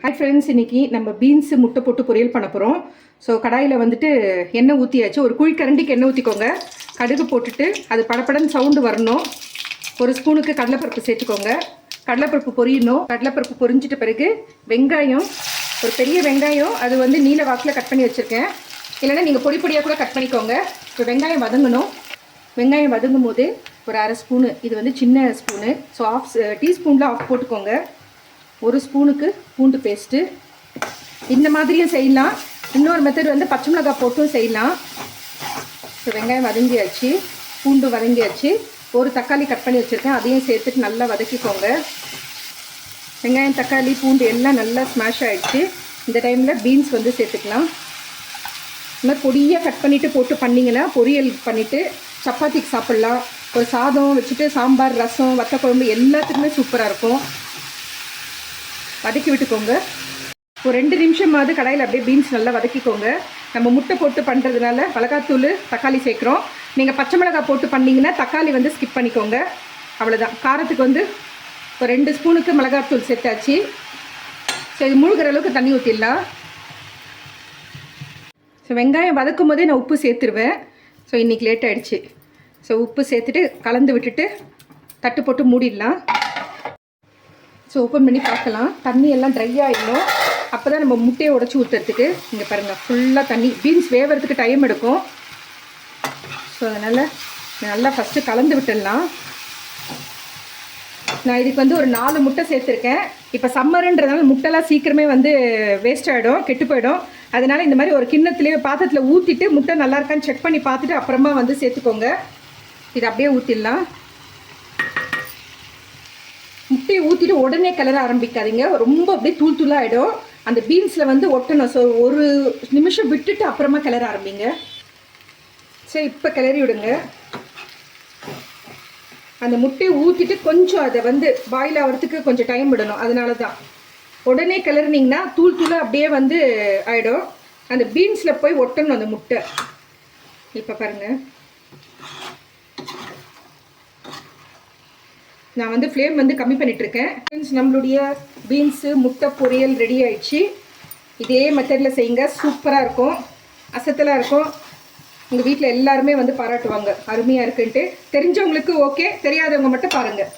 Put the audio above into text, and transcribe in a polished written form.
Hi friends, இன்றைக்கி நம்ம beans முட்டை போட்டு பொரியல் பண்ண போகிறோம். ஸோ கடாயில் வந்துட்டு எண்ணெய் ஊற்றியாச்சு. ஒரு குழிக்கரண்டிக்கு எண்ணெய் ஊற்றிக்கோங்க. கடுகு போட்டுட்டு அது படப்படன்னு சவுண்டு வரணும். ஒரு ஸ்பூனுக்கு கடலைப்பருப்பு சேர்த்துக்கோங்க. கடலைப்பருப்பு பொரியணும். கடலைப்பருப்பு பொரிஞ்சிட்ட பிறகு வெங்காயம், ஒரு பெரிய வெங்காயம், அது வந்து நீல வாக்கில் கட் பண்ணி வச்சுருக்கேன். இல்லைன்னா நீங்கள் பொடி பொடியாக கூட கட் பண்ணிக்கோங்க. இப்போ வெங்காயம் வதங்கணும். வெங்காயம் வதங்கும் போது ஒரு அரை ஸ்பூனு, இது வந்து சின்ன ஸ்பூனு, ஸோ ஆஃப் டீஸ்பூனில் ஆஃப் போட்டுக்கோங்க. ஒரு ஸ்பூனுக்கு பூண்டு பேஸ்ட்டு. இந்த மாதிரியும் செய்யலாம். இன்னொரு மெத்தட் வந்து பச்சை மிளகாய் போட்டும் செய்யலாம். ஸோ வெங்காயம் வதங்கியாச்சு, பூண்டு வதங்கியாச்சு. ஒரு தக்காளி கட் பண்ணி வச்சுருக்கேன், அதையும் சேர்த்துட்டு நல்லா வதக்கிக்கோங்க. வெங்காயம், தக்காளி, பூண்டு எல்லாம் நல்லா ஸ்மாஷ் ஆகிடுச்சு. இந்த டைமில் பீன்ஸ் வந்து சேர்த்துக்கலாம். இந்த மாதிரி பொடியாக கட் பண்ணிவிட்டு போட்டு பண்ணிங்கன்னா பொரியல் பண்ணிவிட்டு சப்பாத்திக்கு சாப்பிட்லாம். ஒரு சாதம் வச்சுட்டு சாம்பார், ரசம், வத்தக்குழம்பு எல்லாத்துக்குமே சூப்பராக இருக்கும். வதக்கி விட்டுக்கோங்க. ஒரு 2 நிமிஷமாவது கடாயில் அப்படியே பீன்ஸ் நல்லா வதக்கிக்கோங்க. நம்ம முட்டை போட்டு பண்ணுறதுனால மிளகாத்தூள், தக்காளி சேர்க்குறோம். நீங்கள் பச்சை மிளகாய் போட்டு பண்ணிங்கன்னா தக்காளி வந்து ஸ்கிப் பண்ணிக்கோங்க. அவ்வளோதான். காரத்துக்கு வந்து ஒரு 2 ஸ்பூனுக்கு மிளகாத்தூள் சேர்த்தாச்சு. ஸோ இது மூழ்கிற அளவுக்கு தண்ணி ஊற்றிடலாம். ஸோ வெங்காயம் வதக்கும் போதே நான் உப்பு சேர்த்துருவேன். ஸோ இன்றைக்கி லேட் ஆகிடுச்சு. ஸோ உப்பு சேர்த்துட்டு கலந்து விட்டுட்டு தட்டு போட்டு மூடிடலாம். ஸோ ஓப்பன் பண்ணி பார்க்கலாம். தண்ணி எல்லாம் ட்ரை ஆகிடணும். அப்போ தான் நம்ம முட்டையை உடச்சி ஊற்றுறதுக்கு. இங்கே பாருங்கள், ஃபுல்லாக தண்ணி. பீன்ஸ் வேகிறதுக்கு டைம் எடுக்கும். ஸோ அதனால் நல்லா ஃபஸ்ட்டு கலந்து விட்டுடலாம். நான் இதுக்கு வந்து ஒரு 4 முட்டை சேர்த்துருக்கேன். இப்போ சம்மருன்றதுனால முட்டைலாம் சீக்கிரமே வந்து வேஸ்ட் ஆகிடும், கெட்டு போயிடும். அதனால் இந்த மாதிரி ஒரு கிண்ணத்துலேயே பாத்திரத்தில் ஊற்றிட்டு முட்டை நல்லா இருக்கான்னு செக் பண்ணி பார்த்துட்டு அப்புறமா வந்து சேர்த்துக்கோங்க. இது அப்படியே ஊற்றிடலாம். முட்டையை ஊற்றிட்டு உடனே கிளற ஆரம்பிக்காதீங்க. ரொம்ப அப்படியே தூள் தூளாகிடும். அந்த பீன்ஸில் வந்து ஒட்டணும். ஸோ ஒரு நிமிஷம் விட்டுட்டு அப்புறமா கிளற ஆரம்பிங்க. சரி, இப்போ கிளறி விடுங்க. அந்த முட்டையை ஊற்றிட்டு கொஞ்சம் அதை வந்து பாயில் ஆகிறதுக்கு கொஞ்சம் டைம் விடணும். அதனால தான் உடனே கிளறினீங்கன்னா தூள் தூளாக அப்படியே வந்து ஆகிடும். அந்த பீன்ஸில் போய் ஒட்டணும் அந்த முட்டை. இப்போ பாருங்கள், நான் வந்து ஃப்ளேம் வந்து கம்மி பண்ணிகிட்ருக்கேன். ஃப்ரெண்ட்ஸ், நம்மளுடைய பீன்ஸு முட்டை பொரியல் ரெடி ஆகிடுச்சு. இதே மெத்தடில் செய்யுங்க, சூப்பராக இருக்கும், அசத்தலாக இருக்கும். உங்கள் வீட்டில் எல்லாருமே வந்து பாராட்டுவாங்க, அருமையாக இருக்குன்ட்டு. தெரிஞ்சவங்களுக்கு ஓகே, தெரியாதவங்க மட்டும் பாருங்கள்.